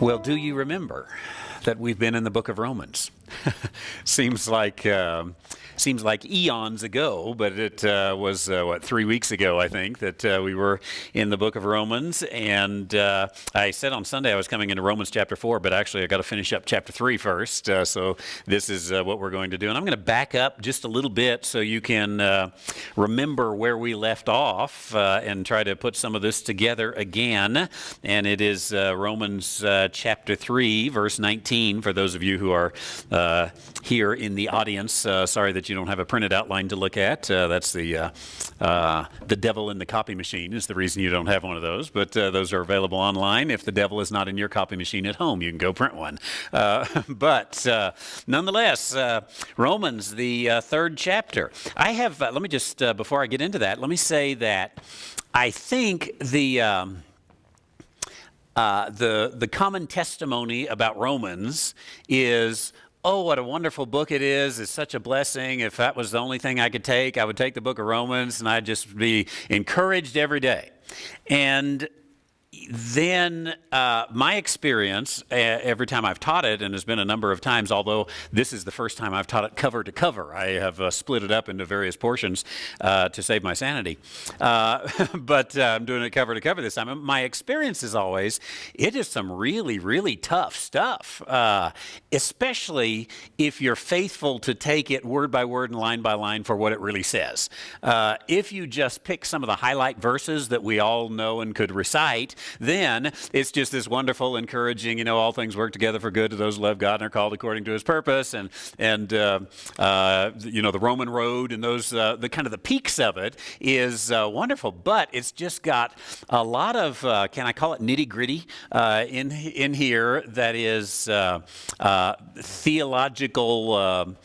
Well, do you remember that we've been in the book of Romans? Seems like eons ago, but it was 3 weeks ago, I think, that we were in the book of Romans. And I said on Sunday I was coming into Romans chapter 4, but actually I got to finish up chapter 3 first. So this is what we're going to do, and I'm going to back up just a little bit so you can remember where we left off and try to put some of this together again. And it is Romans chapter 3, verse 19. For those of you who are here in the audience, sorry that you don't have a printed outline to look at. That's the devil in the copy machine is the reason you don't have one of those. But those are available online. If the devil is not in your copy machine at home, you can go print one. But nonetheless, Romans, the third chapter. I have. Let me just before I get into that, let me say that I think the common testimony about Romans is, oh, what a wonderful book it is. It's such a blessing. If that was the only thing I could take, I would take the book of Romans and I'd just be encouraged every day. And then my experience every time I've taught it, and there's been a number of times, although this is the first time I've taught it cover to cover. I have split it up into various portions to save my sanity. But I'm doing it cover to cover this time. My experience is always, it is some really, really tough stuff, especially if you're faithful to take it word by word and line by line for what it really says. If you just pick some of the highlight verses that we all know and could recite, then it's just this wonderful, encouraging, all things work together for good to those who love God and are called according to his purpose, and the Roman road and those, the kind of the peaks of it is wonderful, but it's just got a lot of, can I call it nitty gritty in here that is theological,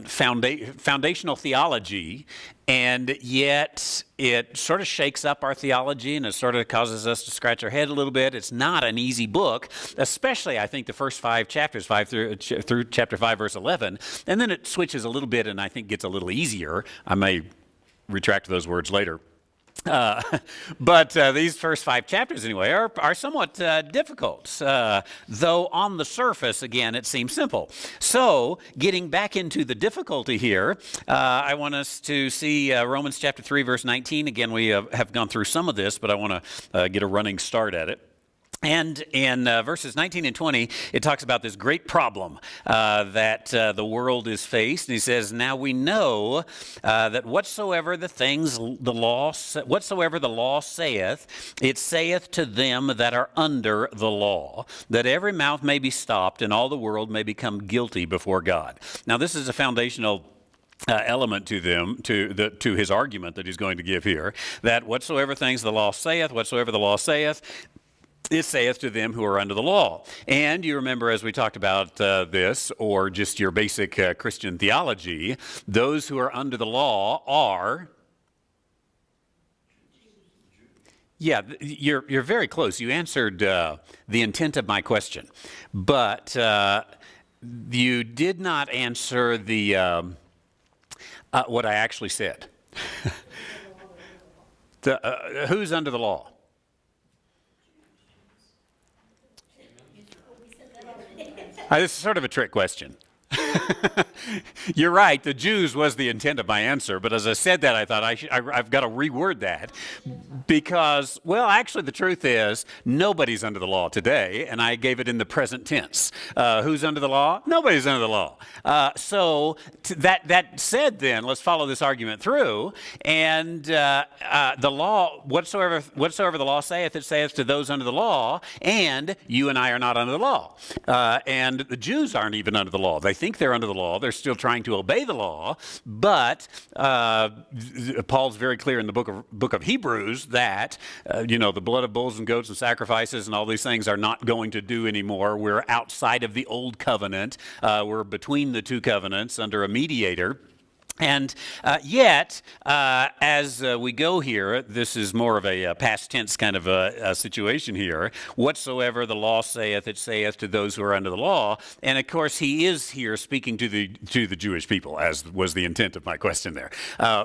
foundational theology. And yet it sort of shakes up our theology and it sort of causes us to scratch our head a little bit. It's not an easy book, especially I think the first 5 chapters, through chapter 5, verse 11. And then it switches a little bit and I think gets a little easier. I may retract those words later. But these first 5 chapters, anyway, are somewhat difficult, though on the surface, again, it seems simple. So, getting back into the difficulty here, I want us to see Romans chapter 3, verse 19. Again, we have gone through some of this, but I want to get a running start at it. And in verses 19 and 20, it talks about this great problem that the world is faced. And he says, now we know that whatsoever the law saith, it saith to them that are under the law, that every mouth may be stopped and all the world may become guilty before God. Now this is a foundational element to his argument that he's going to give here, that whatsoever things the law saith, it saith to them who are under the law. And you remember as we talked about this, or just your basic Christian theology, those who are under the law are... Yeah, you're very close. You answered the intent of my question. But you did not answer the what I actually said. Who's under the law? This is sort of a trick question. You're right, the Jews was the intent of my answer, but as I said that, I thought I've got to reword that because, well, actually the truth is nobody's under the law today, and I gave it in the present tense. Who's under the law? Nobody's under the law. So that said then, let's follow this argument through, and the law, whatsoever the law saith, it saith to those under the law, and you and I are not under the law. And the Jews aren't even under the law. They think they're under the law. They're still trying to obey the law, but Paul's very clear in the book of Hebrews that the blood of bulls and goats and sacrifices and all these things are not going to do anymore. We're outside of the old covenant. We're between the two covenants under a mediator. And yet, as we go here, this is more of a past tense kind of a situation here. Whatsoever the law saith, it saith to those who are under the law. And of course, he is here speaking to the Jewish people, as was the intent of my question there.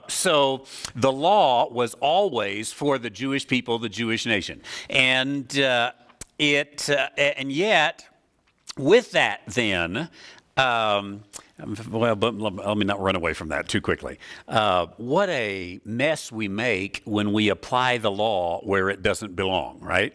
So the law was always for the Jewish people, the Jewish nation. And and yet, with that, then, well, but let me not run away from that too quickly. What a mess we make when we apply the law where it doesn't belong, right?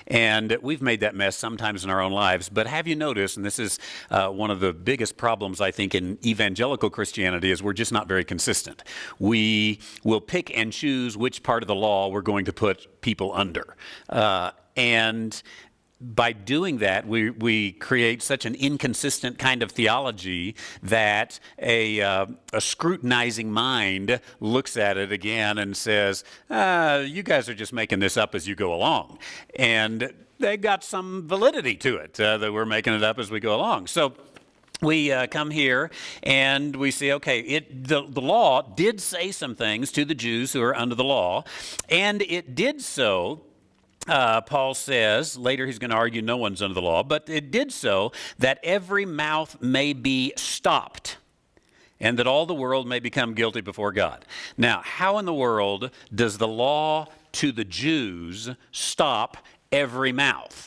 And we've made that mess sometimes in our own lives. But have you noticed, and this is one of the biggest problems, I think, in evangelical Christianity, is we're just not very consistent. We will pick and choose which part of the law we're going to put people under. And by doing that, we create such an inconsistent kind of theology that a scrutinizing mind looks at it again and says, you guys are just making this up as you go along. And they got some validity to it, that we're making it up as we go along. So we come here and we see, okay, the law did say some things to the Jews who are under the law, and it did so. Paul says, later he's going to argue no one's under the law, but it did so that every mouth may be stopped and that all the world may become guilty before God. Now, how in the world does the law to the Jews stop every mouth?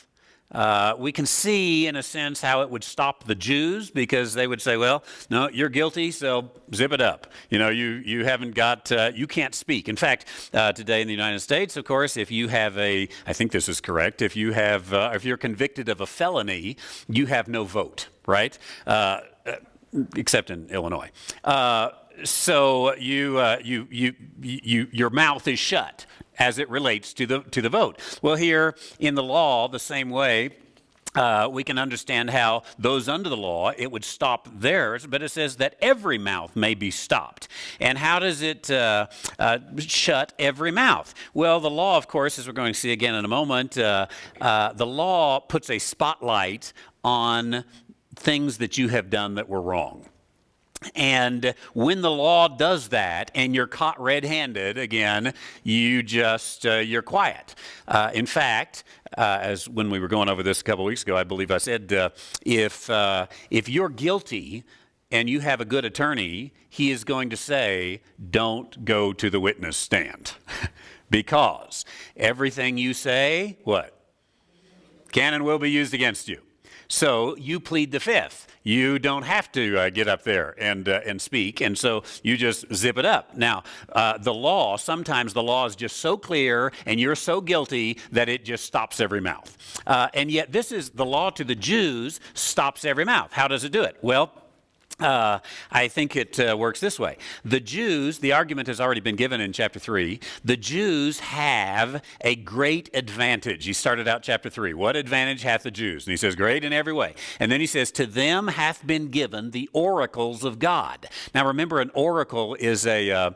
We can see, in a sense, how it would stop the Jews, because they would say, well, no, you're guilty, so zip it up. You know, you haven't got, you can't speak. In fact, today in the United States, of course, if you have I think this is correct, if you're convicted of a felony, you have no vote, right? Except in Illinois. So your mouth is shut as it relates to the vote. Well, here in the law, the same way, we can understand how those under the law, it would stop theirs, but it says that every mouth may be stopped. And how does it shut every mouth? Well, the law, of course, as we're going to see again in a moment, the law puts a spotlight on things that you have done that were wrong. And when the law does that and you're caught red-handed, again, you're quiet. In fact, as when we were going over this a couple weeks ago, I believe I said, if you're guilty and you have a good attorney, he is going to say, don't go to the witness stand. Because everything you say, what? Can and will be used against you. So you plead the fifth. You don't have to get up there and speak, and so you just zip it up. Now, sometimes the law is just so clear and you're so guilty that it just stops every mouth. And yet this is the law to the Jews stops every mouth. How does it do it? Well, I think it works this way. The Jews, the argument has already been given in chapter 3, the Jews have a great advantage. He started out chapter 3. What advantage hath the Jews? And he says, great in every way. And then he says, to them hath been given the oracles of God. Now remember, an oracle is a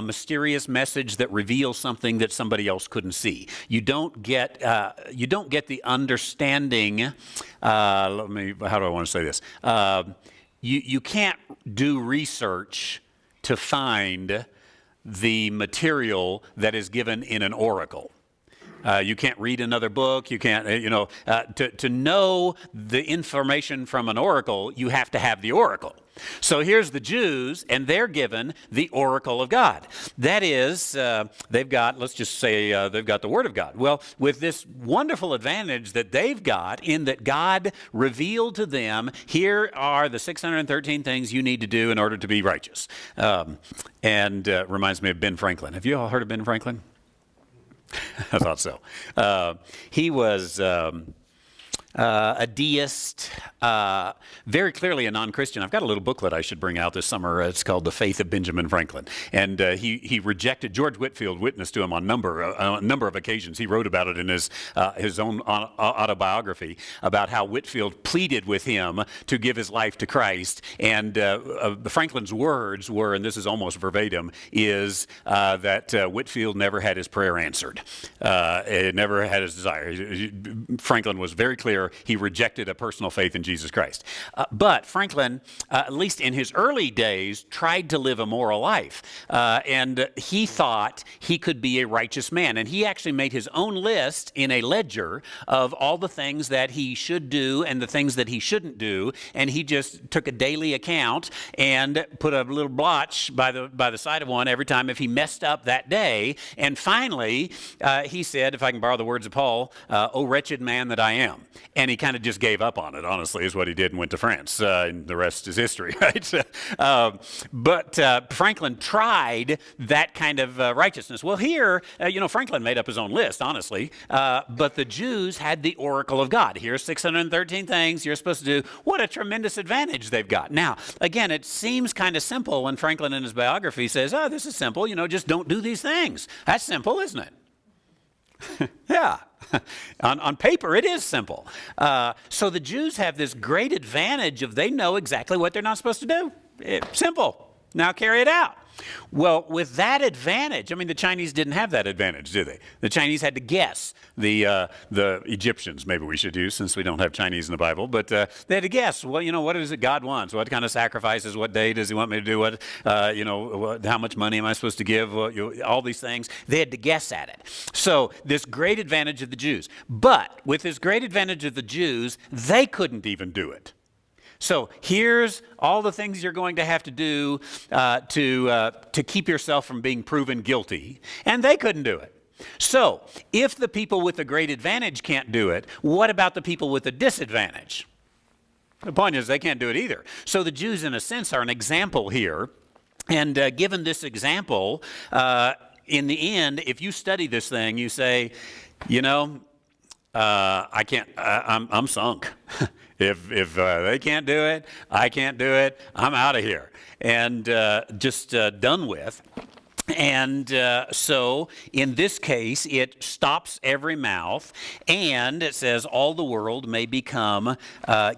mysterious message that reveals something that somebody else couldn't see. You don't get the understanding, how do I want to say this? You can't do research to find the material that is given in an oracle. You can't read another book. You can't, to know the information from an oracle, you have to have the oracle. So here's the Jews, and they're given the oracle of God. That is, they've got, let's just say, they've got the Word of God. Well, with this wonderful advantage that they've got in that God revealed to them, here are the 613 things you need to do in order to be righteous. And reminds me of Ben Franklin. Have you all heard of Ben Franklin? I thought so. He was a deist, very clearly a non-Christian. I've got a little booklet I should bring out this summer. It's called The Faith of Benjamin Franklin. And he rejected, George Whitefield witnessed to him on a number of occasions. He wrote about it in his own autobiography about how Whitefield pleaded with him to give his life to Christ. And Franklin's words were, and this is almost verbatim, is that Whitefield never had his prayer answered. It never had his desire. Franklin was very clear later he rejected a personal faith in Jesus Christ. But Franklin, at least in his early days, tried to live a moral life. And he thought he could be a righteous man. And he actually made his own list in a ledger of all the things that he should do and the things that he shouldn't do. And he just took a daily account and put a little blotch by the side of one every time if he messed up that day. And finally, he said, if I can borrow the words of Paul, "O wretched man that I am." And he kind of just gave up on it, honestly, is what he did, and went to France. And the rest is history, right? But Franklin tried that kind of righteousness. Well, here, Franklin made up his own list, honestly. But the Jews had the oracle of God. Here's 613 things you're supposed to do. What a tremendous advantage they've got. Now, again, it seems kind of simple when Franklin in his biography says, "Oh, this is simple. Just don't do these things." That's simple, isn't it? Yeah. On paper, it is simple. So the Jews have this great advantage of they know exactly what they're not supposed to do. Simple. Now carry it out. Well, with that advantage, the Chinese didn't have that advantage, did they? The Chinese had to guess. The Egyptians, maybe we should use, since we don't have Chinese in the Bible, but they had to guess. Well, what is it God wants? What kind of sacrifices? What day does He want me to do? What, how much money am I supposed to give? All these things. They had to guess at it. So this great advantage of the Jews. But with this great advantage of the Jews, they couldn't even do it. So here's all the things you're going to have to do to keep yourself from being proven guilty, and they couldn't do it. So if the people with the great advantage can't do it, what about the people with the disadvantage? The point is they can't do it either. So the Jews, in a sense, are an example here. And given this example, in the end, if you study this thing, you say, I can't, I'm sunk. If they can't do it, I can't do it, I'm out of here. And just done with. And so in this case, it stops every mouth, and it says all the world may become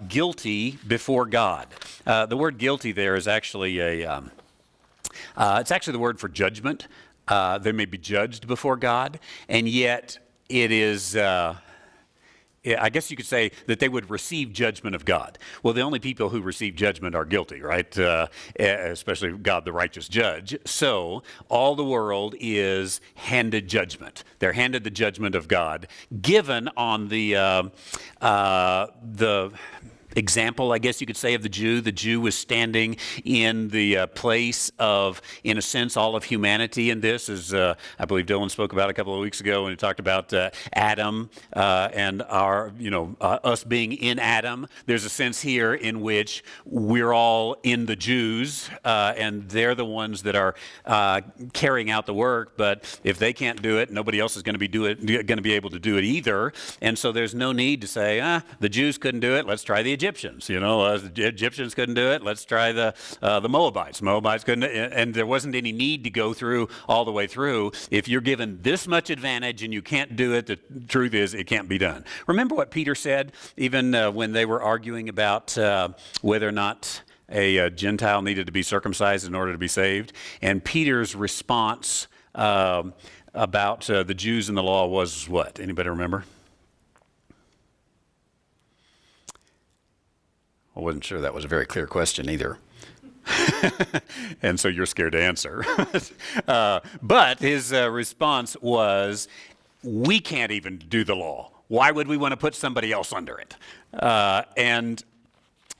guilty before God. The word guilty there is actually it's actually the word for judgment. They may be judged before God, and yet it is... I guess you could say that they would receive judgment of God. Well, the only people who receive judgment are guilty, right? Especially God, the righteous judge. So all the world is handed judgment. They're handed the judgment of God, given on the example, I guess you could say, of the Jew. The Jew was standing in the place of, in a sense, all of humanity in this, as I believe Dylan spoke about a couple of weeks ago when he talked about Adam and our, us being in Adam. There's a sense here in which we're all in the Jews, and they're the ones that are carrying out the work. But if they can't do it, nobody else is going to be able to do it either. And so there's no need to say, the Jews couldn't do it. Let's try the Egyptians. The Egyptians couldn't do it. Let's try the Moabites. Moabites couldn't, and there wasn't any need to go through all the way through. If you're given this much advantage and you can't do it, the truth is it can't be done. Remember what Peter said, even when they were arguing about whether or not a Gentile needed to be circumcised in order to be saved, and Peter's response about the Jews and the law was what? Anybody remember? I wasn't sure that was a very clear question either. And so you're scared to answer. But his response was, we can't even do the law. Why would we want to put somebody else under it? And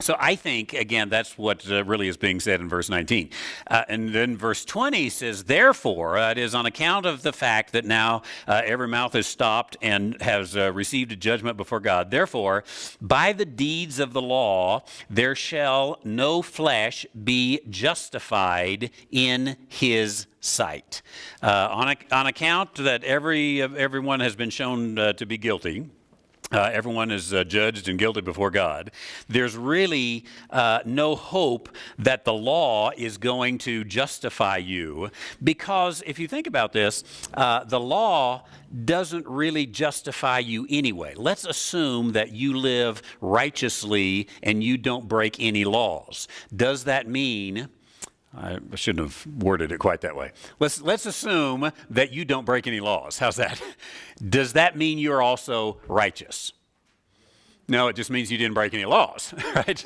so I think, again, that's what really is being said in verse 19. And then verse 20 says, therefore, it is on account of the fact that now every mouth is stopped and has received a judgment before God. Therefore, by the deeds of the law, there shall no flesh be justified in his sight. On account that everyone has been shown to be guilty, everyone is judged and guilty before God. There's really no hope that the law is going to justify you, because if you think about this, the law doesn't really justify you anyway. Let's assume that you live righteously and you don't break any laws. Does that mean... I shouldn't have worded it quite that way. Let's assume that you don't break any laws. How's that? Does that mean you're also righteous? No, it just means you didn't break any laws, right?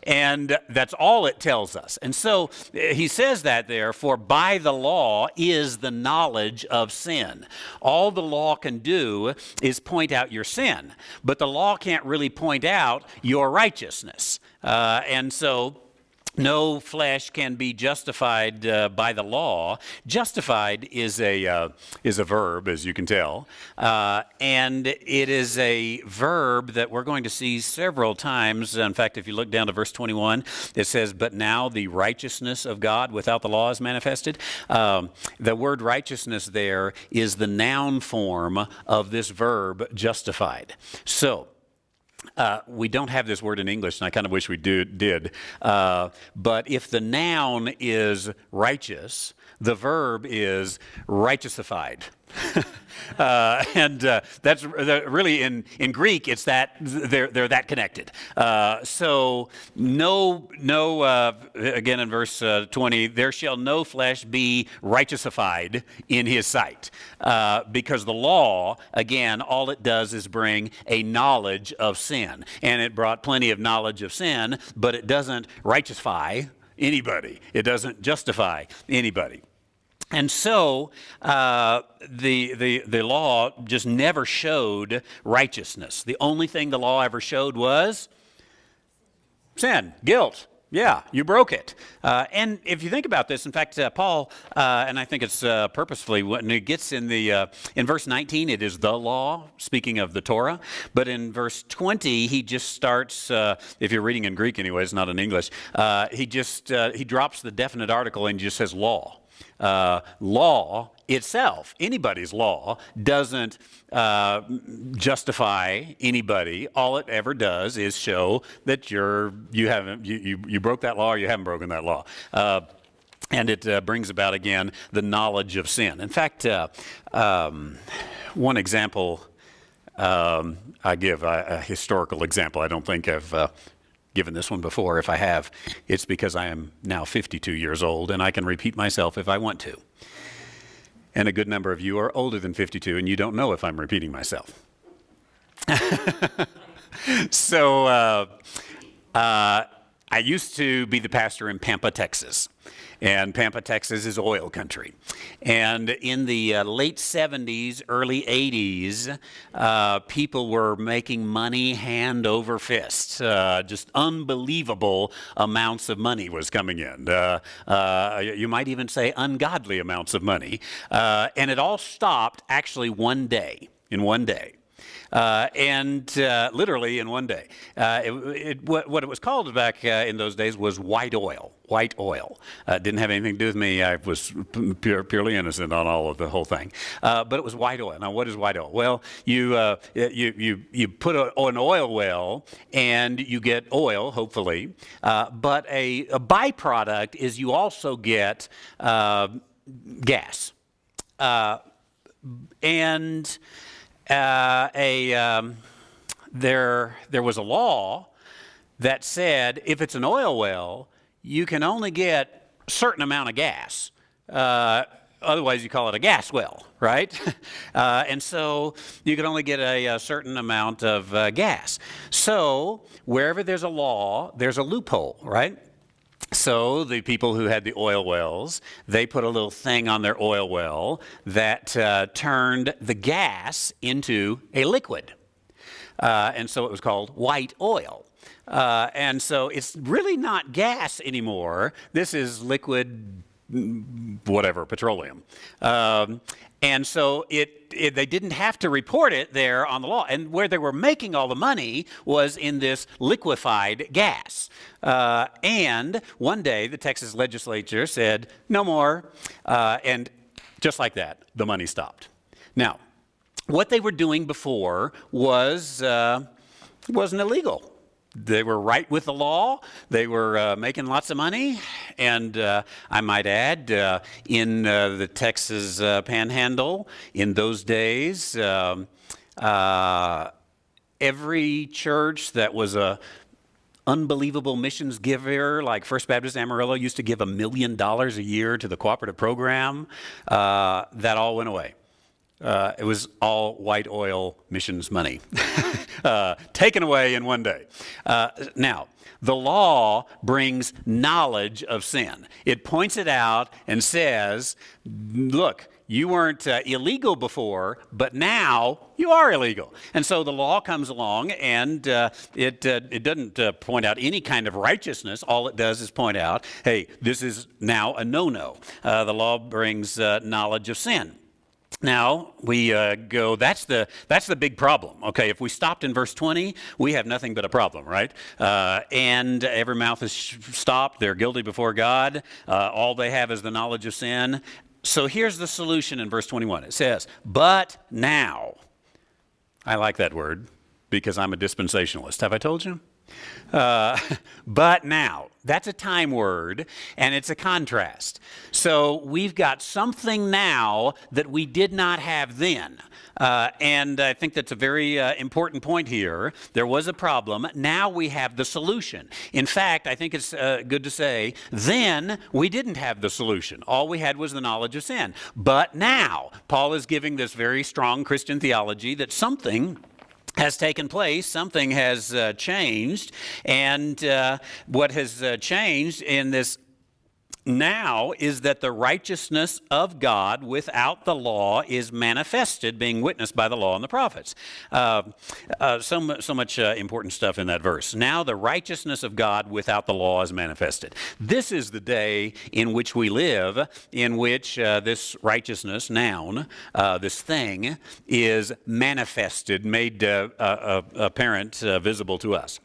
And that's all it tells us. And so he says that there, for by the law is the knowledge of sin. All the law can do is point out your sin, but the law can't really point out your righteousness. And so no flesh can be justified by the law. Justified is a verb, as you can tell, and it is a verb that we're going to see several times. In fact, if you look down to verse 21, it says, "But now the righteousness of God without the law is manifested." The word righteousness there is the noun form of this verb, justified. So, we don't have this word in English, and I kind of wish we did. But if the noun is righteous, the verb is righteousified. And that's really in Greek. It's that they're that connected. So again in verse 20, there shall no flesh be righteousified in his sight, because the law, again, all it does is bring a knowledge of sin, and it brought plenty of knowledge of sin, but it doesn't righteousify anybody. It doesn't justify anybody. And so the law just never showed righteousness. The only thing the law ever showed was sin, guilt. Yeah, you broke it. And if you think about this, in fact, Paul, and I think it's purposefully, when it gets in verse 19, it is the law, speaking of the Torah. But in verse 20, he just starts, if you're reading in Greek anyways, not in English, he drops the definite article and just says law. Law itself, anybody's law, doesn't justify anybody. All it ever does is show that you broke that law or you haven't broken that law. And it brings about, again, the knowledge of sin. In fact, one example I give, a historical example, I don't think I've given this one before. If I have, it's because I am now 52 years old and I can repeat myself if I want to. And a good number of you are older than 52 and you don't know if I'm repeating myself. So I used to be the pastor in Pampa, Texas. And Pampa, Texas is oil country. And in the late 70s, early 80s, people were making money hand over fist. Just unbelievable amounts of money was coming in. You might even say ungodly amounts of money. And it all stopped actually one day, in one day. Literally in one day. What it was called back in those days was white oil. White oil. Didn't have anything to do with me. I was purely innocent on all of the whole thing. But it was white oil. Now, what is white oil? Well, you put an oil well and you get oil, hopefully. But a byproduct is you also get gas. There was a law that said if it's an oil well, you can only get a certain amount of gas. Otherwise, you call it a gas well, right? And so you can only get a certain amount of gas. So wherever there's a law, there's a loophole, right? So the people who had the oil wells, they put a little thing on their oil well that turned the gas into a liquid. And so it was called white oil. And so it's really not gas anymore. This is liquid, whatever, petroleum. And so they didn't have to report it there on the law. And where they were making all the money was in this liquefied gas. And one day the Texas legislature said, no more. And just like that, the money stopped. Now, what they were doing before wasn't illegal. They were right with the law. They were making lots of money. And I might add, in the Texas Panhandle, in those days, every church that was a unbelievable missions giver, like First Baptist Amarillo used to give $1 million a year to the cooperative program, that all went away. It was all white oil missions money, taken away in one day. Now, the law brings knowledge of sin. It points it out and says, look, you weren't illegal before, but now you are illegal. And so the law comes along, and it doesn't point out any kind of righteousness. All it does is point out, hey, this is now a no-no. The law brings knowledge of sin. Now we go, that's the big problem. Okay, if we stopped in verse 20, we have nothing but a problem, right? And every mouth is stopped. They're guilty before God. All they have is the knowledge of sin. So here's the solution in verse 21. It says, but now. I like that word because I'm a dispensationalist. Have I told you? But now. That's a time word, and it's a contrast. So we've got something now that we did not have then. And I think that's a very important point here. There was a problem. Now we have the solution. In fact, I think it's good to say, then we didn't have the solution. All we had was the knowledge of sin. But now, Paul is giving this very strong Christian theology that something has taken place, something has changed, and what has changed in this now is that the righteousness of God without the law is manifested, being witnessed by the law and the prophets. So much important stuff in that verse. Now the righteousness of God without the law is manifested. This is the day in which we live, in which this righteousness, noun, this thing, is manifested, made apparent, visible to us.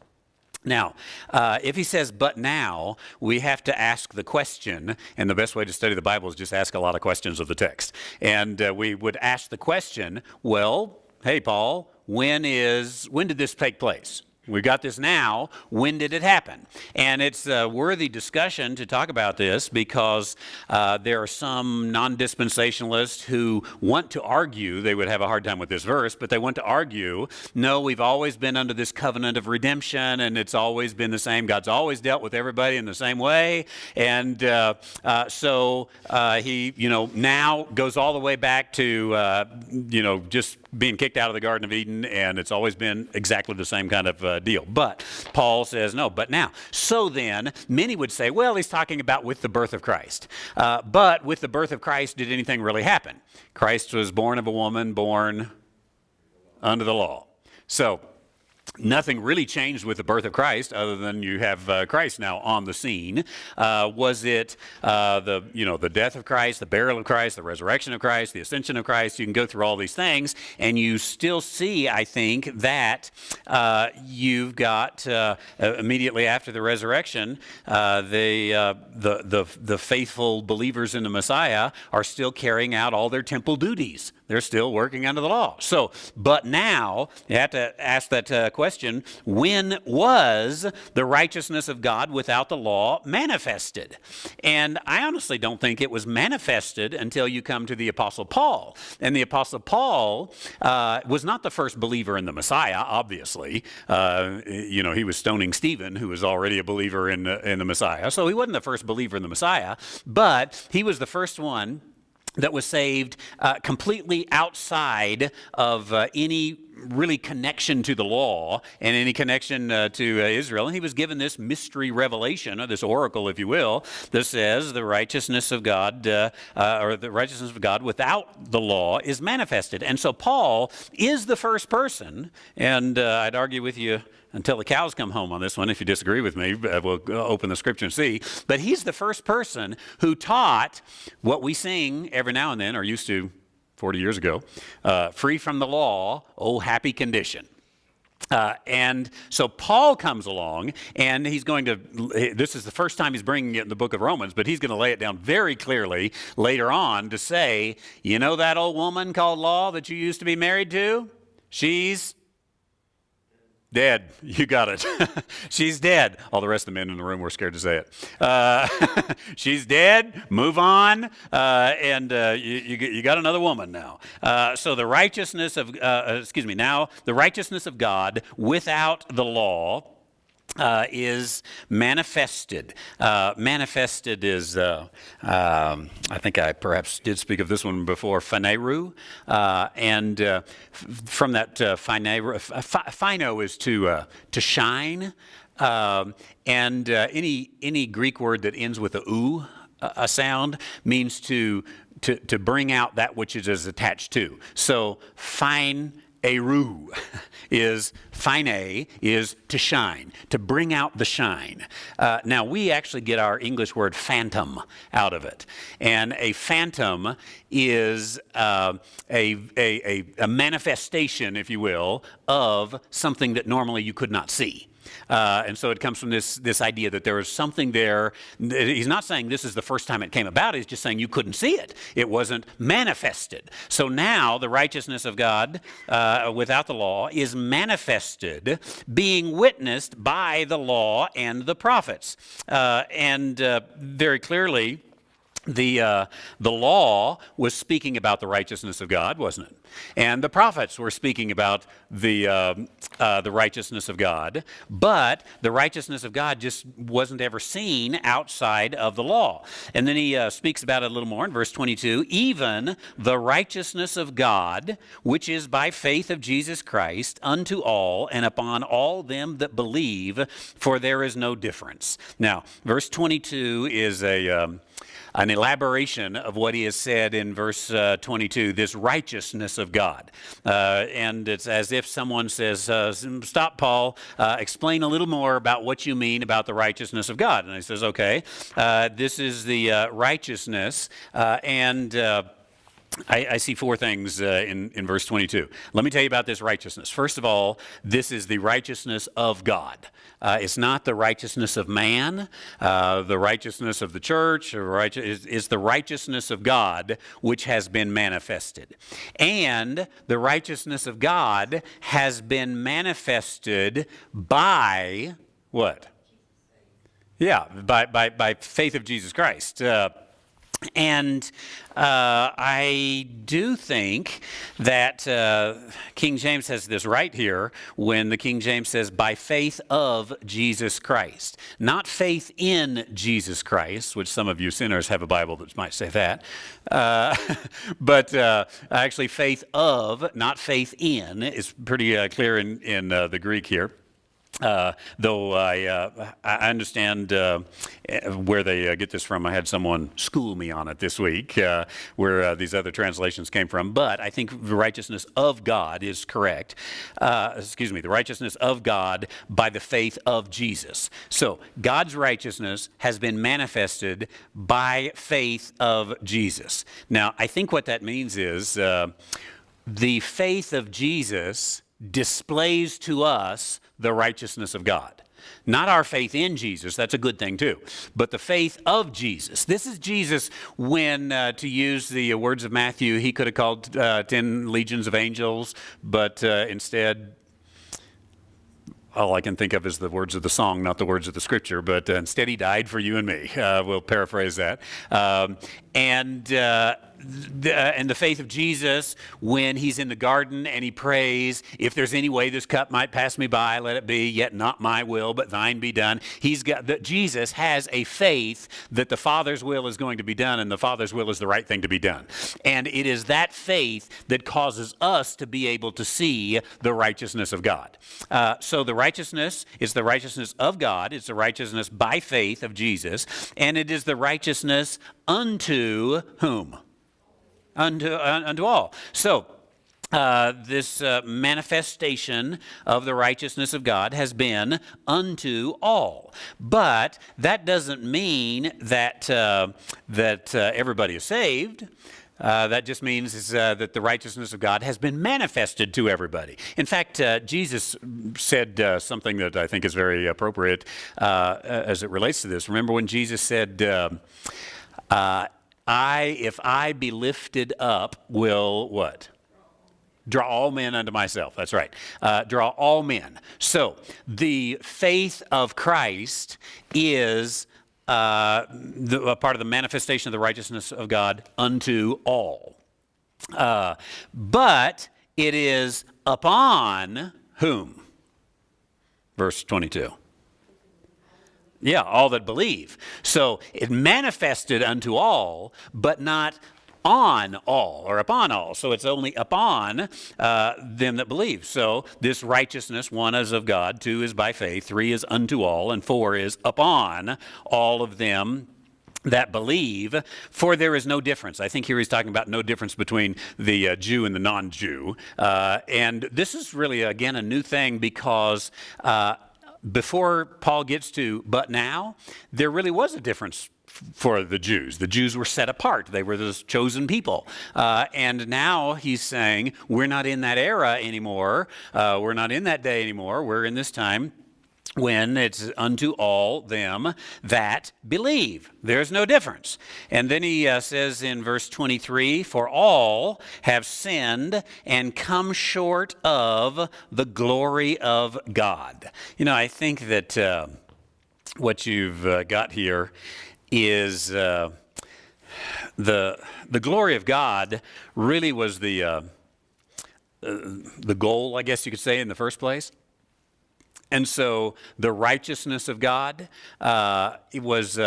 Now, if he says, but now, we have to ask the question, and the best way to study the Bible is just ask a lot of questions of the text. And we would ask the question, well, hey, Paul, when did this take place? We've got this now. When did it happen? And it's a worthy discussion to talk about this because there are some non-dispensationalists who want to argue, they would have a hard time with this verse, but they want to argue, no, we've always been under this covenant of redemption and it's always been the same. God's always dealt with everybody in the same way. And so he, now goes all the way back to, just being kicked out of the Garden of Eden, and it's always been exactly the same kind of deal. But Paul says, no, but now. So then, many would say, well, he's talking about with the birth of Christ. But with the birth of Christ, did anything really happen? Christ was born of a woman, born under the law. So nothing really changed with the birth of Christ other than you have Christ now on the scene. Was it the death of Christ, the burial of Christ, the resurrection of Christ, the ascension of Christ? You can go through all these things, and you still see, I think, that you've got immediately after the resurrection, the faithful believers in the Messiah are still carrying out all their temple duties. They're still working under the law. So, but now, you have to ask that question, when was the righteousness of God without the law manifested? And I honestly don't think it was manifested until you come to the Apostle Paul. And the Apostle Paul was not the first believer in the Messiah, obviously. He was stoning Stephen, who was already a believer in the Messiah. So he wasn't the first believer in the Messiah, but he was the first one that was saved completely outside of any really connection to the law and any connection to Israel. And he was given this mystery revelation, or this oracle, if you will, that says the righteousness of God, or the righteousness of God without the law is manifested. And so Paul is the first person, and I'd argue with you until the cows come home on this one. If you disagree with me, we'll open the scripture and see. But he's the first person who taught what we sing every now and then, or used to 40 years ago, free from the law, oh happy condition. And so Paul comes along, and he's going to, this is the first time he's bringing it in the book of Romans, but he's going to lay it down very clearly later on to say, you know that old woman called law that you used to be married to? She's dead. You got it. She's dead. All the rest of the men in the room were scared to say it. She's dead. Move on. And you got another woman now. So the righteousness of, now the righteousness of God without the law is manifested. Manifested is, I think I perhaps did speak of this one before, phaneru. And from that phaneru, phino is to shine. And any Greek word that ends with a u, a sound, means to bring out that which it is attached to. So fine eru is phine is to shine, to bring out the shine. Now we actually get our English word phantom out of it, and a phantom is a manifestation, if you will, of something that normally you could not see. And so it comes from this idea that there is something there. He's not saying this is the first time it came about. He's just saying you couldn't see it. It wasn't manifested. So now the righteousness of God without the law is manifested, being witnessed by the law and the prophets. And very clearly, the law was speaking about the righteousness of God, wasn't it? And the prophets were speaking about the righteousness of God, but the righteousness of God just wasn't ever seen outside of the law. And then he speaks about it a little more in verse 22. Even the righteousness of God, which is by faith of Jesus Christ, unto all and upon all them that believe, for there is no difference. Now, verse 22 is an elaboration of what he has said in verse 22, this righteousness of God. And it's as if someone says, stop, Paul, explain a little more about what you mean about the righteousness of God. And he says, okay, this is the righteousness, and I see four things in verse 22. Let me tell you about this righteousness. First of all, this is the righteousness of God. It's not the righteousness of man, the righteousness of the church. It's the righteousness of God which has been manifested. And the righteousness of God has been manifested by what? Yeah, by faith of Jesus Christ. And I do think that King James has this right here when the King James says, by faith of Jesus Christ. Not faith in Jesus Christ, which some of you sinners have a Bible that might say that. But actually faith of, not faith in, is pretty clear in the Greek here. Though I understand where they get this from. I had someone school me on it this week, where these other translations came from. But I think the righteousness of God is correct. The righteousness of God by the faith of Jesus. So God's righteousness has been manifested by faith of Jesus. Now, I think what that means is the faith of Jesus displays to us the righteousness of God. Not our faith in Jesus, that's a good thing too, but the faith of Jesus. This is Jesus when, to use the words of Matthew, he could have called 10 legions of angels, but instead, all I can think of is the words of the song, not the words of the scripture, but instead he died for you and me. We'll paraphrase that. And the faith of Jesus when he's in the garden and he prays, if there's any way this cup might pass me by, let it be, yet not my will, but thine be done. Jesus has a faith that the Father's will is going to be done and the Father's will is the right thing to be done. And it is that faith that causes us to be able to see the righteousness of God. So the righteousness is the righteousness of God. It's the righteousness by faith of Jesus. And it is the righteousness unto whom? Unto all. So this manifestation of the righteousness of God has been unto all. But that doesn't mean that everybody is saved. That just means that the righteousness of God has been manifested to everybody. In fact, Jesus said something that I think is very appropriate as it relates to this. Remember when Jesus said, if I be lifted up, will what? Draw all men unto myself. That's right. Draw all men. So the faith of Christ is a part of the manifestation of the righteousness of God unto all. But it is upon whom? Verse 22. Yeah, all that believe. So it manifested unto all, but not on all or upon all. So it's only upon them that believe. So this righteousness, 1 is of God, 2 is by faith, 3 is unto all, and 4 is upon all of them that believe, for there is no difference. I think here he's talking about no difference between the Jew and the non-Jew. And this is really, again, a new thing because before Paul gets to but now, there really was a difference for the Jews. The Jews were set apart. They were the chosen people. And now he's saying, we're not in that era anymore. We're not in that day anymore. We're in this time when it's unto all them that believe. There's no difference. And then he says in verse 23, for all have sinned and come short of the glory of God. You know, I think that what you've got here is the glory of God really was the goal, I guess you could say, in the first place. And so the righteousness of God it was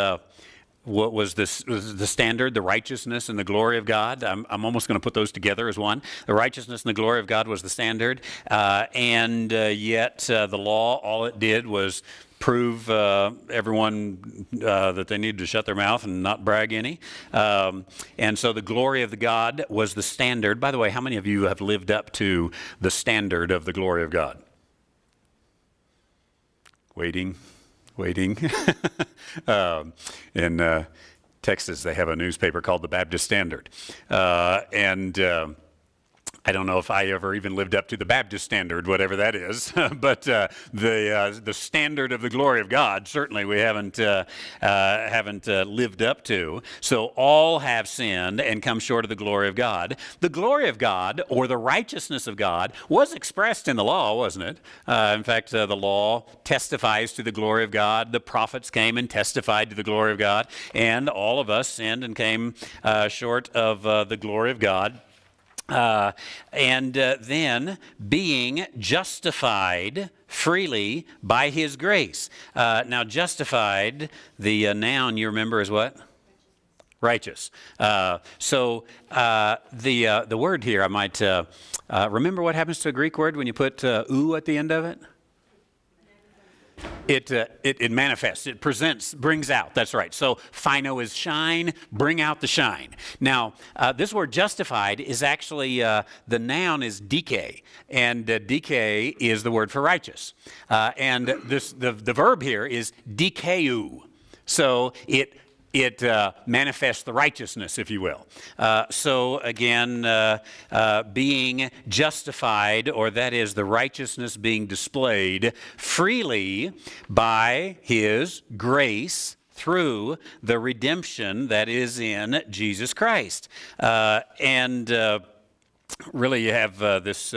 what was this the standard, the righteousness and the glory of God. I'm almost going to put those together as one. The righteousness and the glory of God was the standard, and yet the law, all it did was prove everyone that they needed to shut their mouth and not brag any. And so the glory of the God was the standard. By the way, how many of you have lived up to the standard of the glory of God? Waiting. In Texas, they have a newspaper called the Baptist Standard. I don't know if I ever even lived up to the Baptist standard, whatever that is, but the standard of the glory of God, certainly we haven't lived up to. So all have sinned and come short of the glory of God. The glory of God, or the righteousness of God, was expressed in the law, wasn't it? In fact, the law testifies to the glory of God. The prophets came and testified to the glory of God, and all of us sinned and came short of the glory of God. And then being justified freely by his grace. Now, justified, the noun you remember is what? Righteous. So the word here, I might remember what happens to a Greek word when you put "ou" at the end of it? It manifests, it presents, brings out. That's right. So phino is shine, bring out the shine. Now, this word justified is actually, the noun is dike, and dike is the word for righteous. And the verb here is dikeu. So it manifests the righteousness, if you will. So again, being justified, or that is the righteousness being displayed freely by his grace through the redemption that is in Jesus Christ. Really you have this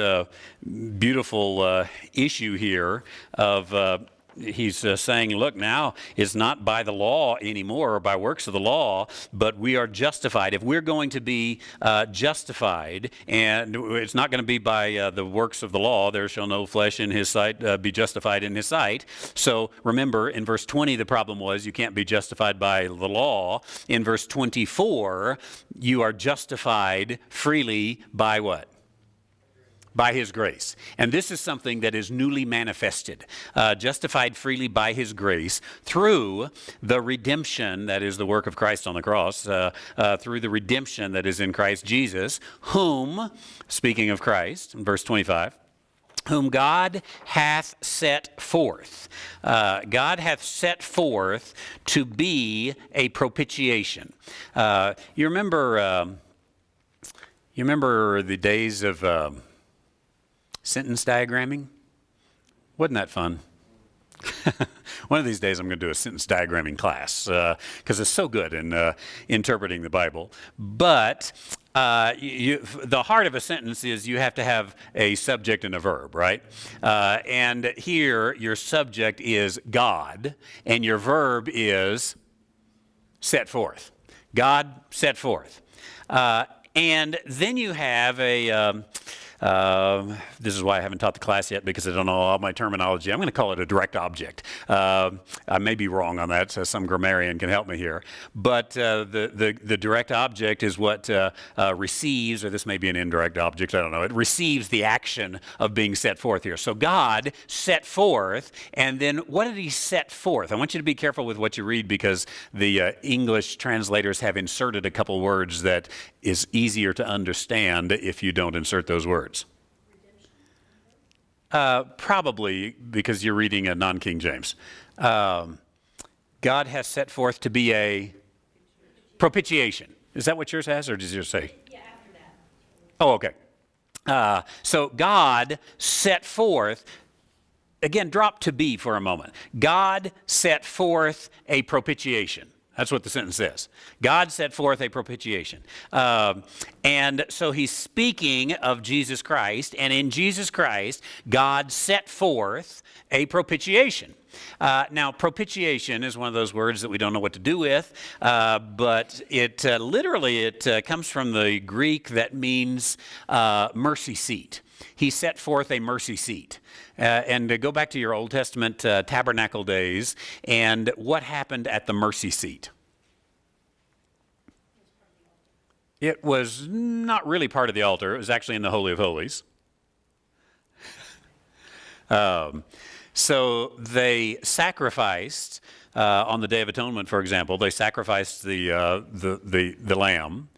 beautiful issue here of he's saying, look, now it's not by the law anymore or by works of the law, but we are justified. If we're going to be justified, and it's not going to be by the works of the law, there shall no flesh in his sight be justified in his sight. So remember, in verse 20, the problem was you can't be justified by the law. In verse 24, you are justified freely by what? By his grace. And this is something that is newly manifested, justified freely by his grace through the redemption that is the work of Christ on the cross, through the redemption that is in Christ Jesus, whom, speaking of Christ, in verse 25, whom God hath set forth. God hath set forth to be a propitiation. You remember the days of sentence diagramming? Wasn't that fun? One of these days I'm going to do a sentence diagramming class because it's so good in interpreting the Bible. But the heart of a sentence is you have to have a subject and a verb, right? And here your subject is God and your verb is set forth. God set forth. And then you have This is why I haven't taught the class yet, because I don't know all my terminology. I'm going to call it a direct object. I may be wrong on that, so some grammarian can help me here. But the direct object is what receives, or this may be an indirect object, I don't know. It receives the action of being set forth here. So God set forth, and then what did he set forth? I want you to be careful with what you read, because the English translators have inserted a couple words that is easier to understand if you don't insert those words. Probably because you're reading a non-King James. God has set forth to be a propitiation. Is that what yours has, or does yours say? Yeah, after that. Oh, okay. So God set forth, again, drop to be for a moment. God set forth a propitiation. That's what the sentence says. God set forth a propitiation. And so he's speaking of Jesus Christ, and in Jesus Christ, God set forth a propitiation. Now, propitiation is one of those words that we don't know what to do with, but it literally comes from the Greek that means mercy seat. He set forth a mercy seat. And go back to your Old Testament tabernacle days, and what happened at the mercy seat? It was not really part of the altar. It was actually in the Holy of Holies. So they sacrificed on the Day of Atonement, for example. They sacrificed the lamb,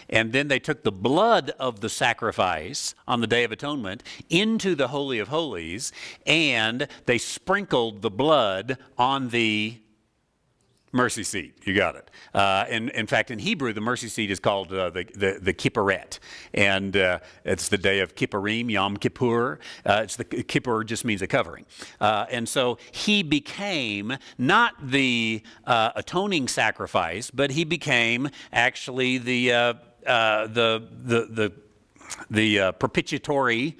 and then they took the blood of the sacrifice on the Day of Atonement into the Holy of Holies, and they sprinkled the blood on the mercy seat. You got it. And in fact, in Hebrew, the mercy seat is called the kipperet. And it's the day of Kippurim, Yom Kippur. Kippur just means a covering. And so he became not the atoning sacrifice, but he became actually the propitiatory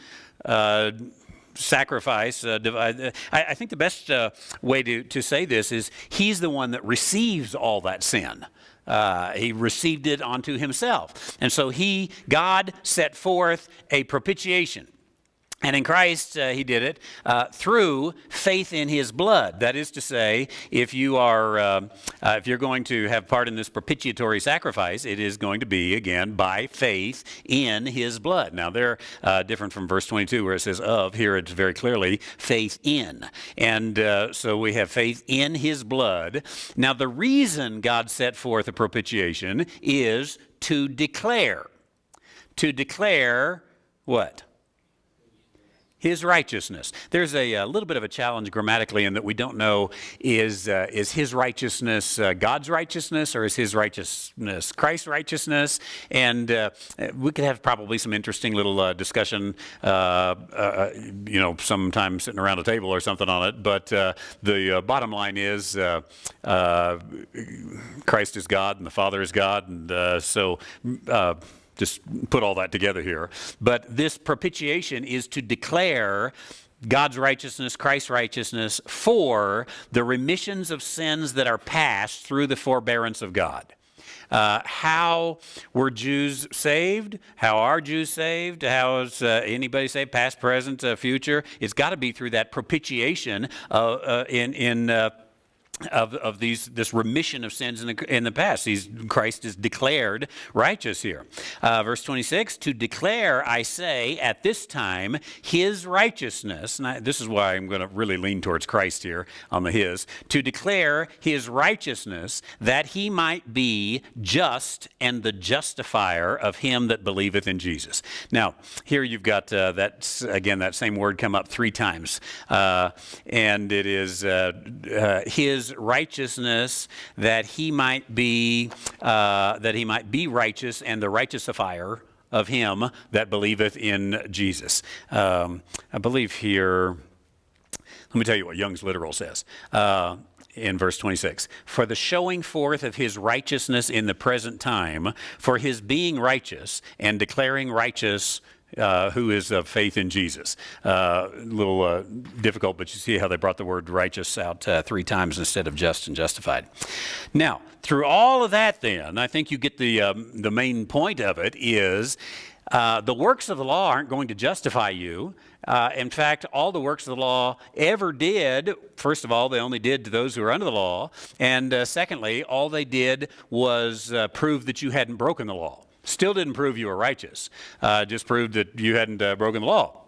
sacrifice. I think the best way to say this is he's the one that receives all that sin. He received it onto himself. And so God set forth a propitiation. And in Christ, he did it through faith in his blood. That is to say, if you're going to have part in this propitiatory sacrifice, it is going to be, again, by faith in his blood. Now, they're different from verse 22 where it says of. Here it's very clearly faith in. And so we have faith in his blood. Now, the reason God set forth a propitiation is to declare. To declare what? His righteousness. There's a little bit of a challenge grammatically in that we don't know is his righteousness God's righteousness, or is his righteousness Christ's righteousness? And we could have probably some interesting little discussion, sometime sitting around a table or something on it. But the bottom line is Christ is God and the Father is God, and so. Just put all that together here. But this propitiation is to declare God's righteousness, Christ's righteousness, for the remissions of sins that are passed through the forbearance of God. How were Jews saved? How are Jews saved? How is anybody saved, past, present, future? It's got to be through that propitiation of this remission of sins in the past. Christ is declared righteous here. Verse 26, to declare, I say, at this time, his righteousness. And this is why I'm going to really lean towards Christ here on the his. To declare his righteousness, that he might be just and the justifier of him that believeth in Jesus. Now, here you've got that same word come up 3 times. And it is his righteousness, that he might be righteous, and the righteousifier of him that believeth in Jesus. I believe here, let me tell you what Young's Literal says. In verse 26, for the showing forth of his righteousness in the present time, for his being righteous and declaring righteous who is of faith in Jesus. A little difficult, but you see how they brought the word righteous out 3 times instead of just and justified. Now, through all of that then, I think you get the main point of it is The works of the law aren't going to justify you. In fact, all the works of the law ever did, first of all, they only did to those who are under the law. And secondly, all they did was prove that you hadn't broken the law. Still didn't prove you were righteous, just proved that you hadn't broken the law.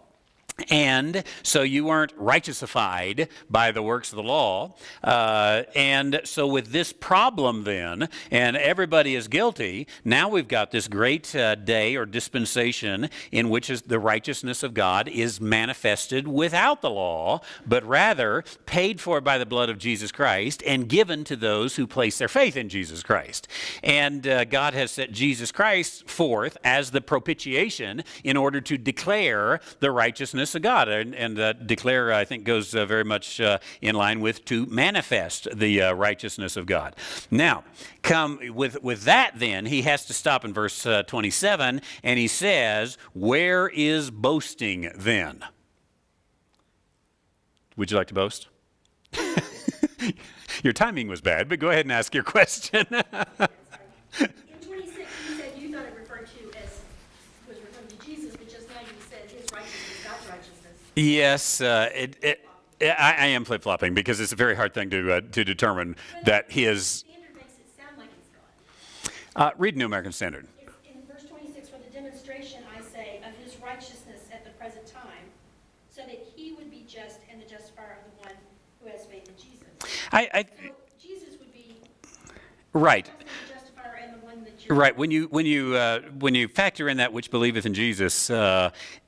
And so you weren't righteousified by the works of the law. And so with this problem then, and everybody is guilty, now we've got this great day or dispensation in which the righteousness of God is manifested without the law, but rather paid for by the blood of Jesus Christ and given to those who place their faith in Jesus Christ. And God has set Jesus Christ forth as the propitiation in order to declare the righteousness of God, and declare, I think, goes very much in line with to manifest the righteousness of God. Now, come with that then, he has to stop in verse 27, and he says, where is boasting then? Would you like to boast? Your timing was bad, but go ahead and ask your question. In 26, you said you thought it referred to as was referring to Jesus, but just now you said his righteousness, God's righteousness. Yes, I am flip-flopping because it's a very hard thing to determine that his. Standard makes it sound like it's God. Read New American Standard. In verse 26, for the demonstration, I say, of his righteousness at the present time, so that he would be just and the justifier of the one who has faith in Jesus. So Jesus would be Right. the justifier and the one that you're... Right. When you factor in that which believeth in Jesus,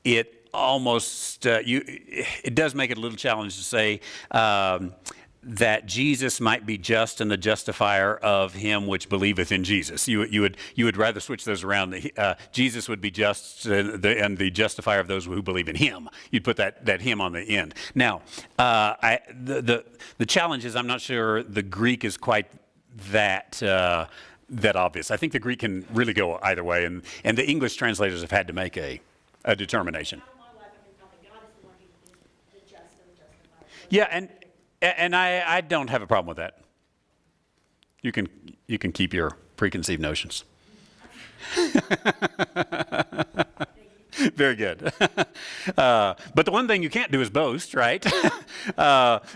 it almost it does make it a little challenge to say that Jesus might be just and the justifier of him which believeth in Jesus. You would rather switch those around. Jesus would be just and the justifier of those who believe in him. You'd put that him on the end. Now, the challenge is I'm not sure the Greek is quite that obvious. I think the Greek can really go either way, and the English translators have had to make a determination. Yeah, and I don't have a problem with that. You can keep your preconceived notions. Very good. But the one thing you can't do is boast, right?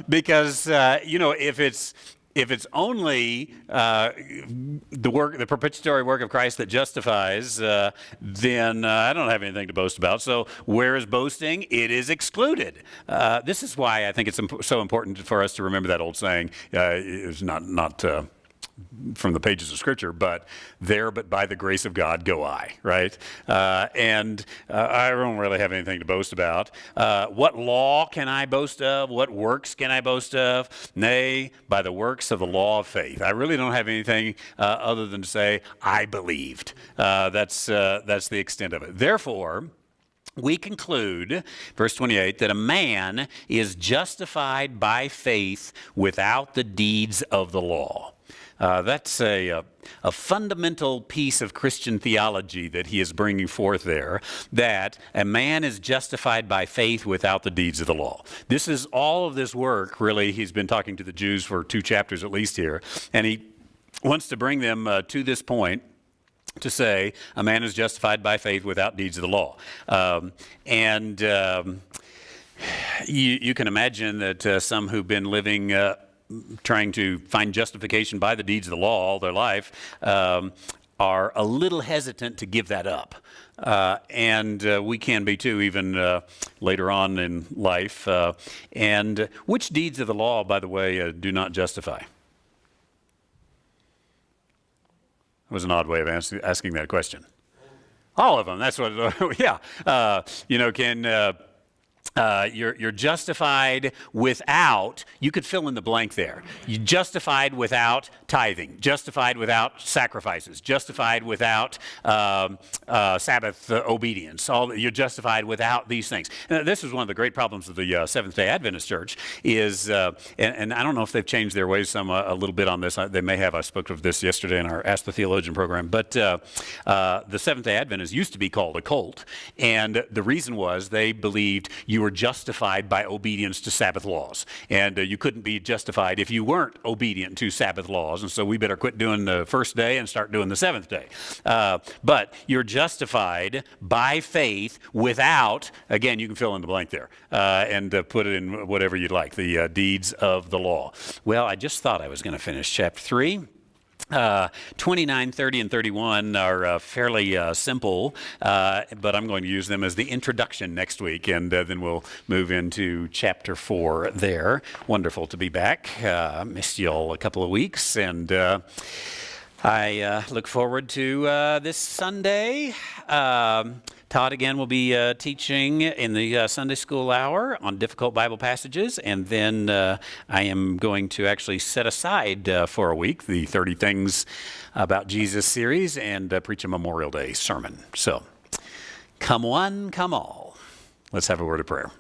Because if it's only the propitiatory work of Christ that justifies, then I don't have anything to boast about. So where is boasting? It is excluded. This is why I think it's so important for us to remember that old saying. It's not from the pages of Scripture, but by the grace of God go I, right? And I don't really have anything to boast about. What law can I boast of? What works can I boast of? Nay, by the works of the law of faith. I really don't have anything other than to say, I believed. That's the extent of it. Therefore, we conclude, verse 28, that a man is justified by faith without the deeds of the law. That's a fundamental piece of Christian theology that he is bringing forth there, that a man is justified by faith without the deeds of the law. This is all of this work, really. He's been talking to the Jews for 2 chapters at least here, and he wants to bring them to this point to say a man is justified by faith without deeds of the law. You can imagine that some who've been living trying to find justification by the deeds of the law all their life are a little hesitant to give that up. And we can be too, even later on in life. And which deeds of the law, by the way, do not justify? That was an odd way of asking that question. All of them, that's what, yeah. You're justified without, you could fill in the blank there. You're justified without tithing, justified without sacrifices, justified without Sabbath obedience. You're justified without these things. This is one of the great problems of the Seventh-day Adventist Church is, and I don't know if they've changed their ways a little bit on this. They may have. I spoke of this yesterday in our Ask the Theologian program. But the Seventh-day Adventists used to be called a cult, and the reason was they believed you were justified by obedience to Sabbath laws. And you couldn't be justified if you weren't obedient to Sabbath laws. And so we better quit doing the first day and start doing the seventh day. But you're justified by faith without, again, you can fill in the blank there, and put it in whatever you'd like, the deeds of the law. Well, I just thought I was going to finish chapter 3. 29, 30, and 31 are fairly simple, but I'm going to use them as the introduction next week, and then we'll move into chapter 4 there. Wonderful to be back. Missed you all a couple of weeks, and I look forward to this Sunday. Todd again will be teaching in the Sunday school hour on difficult Bible passages, and then I am going to actually set aside for a week the 30 Things About Jesus series and preach a Memorial Day sermon. So, come one, come all. Let's have a word of prayer.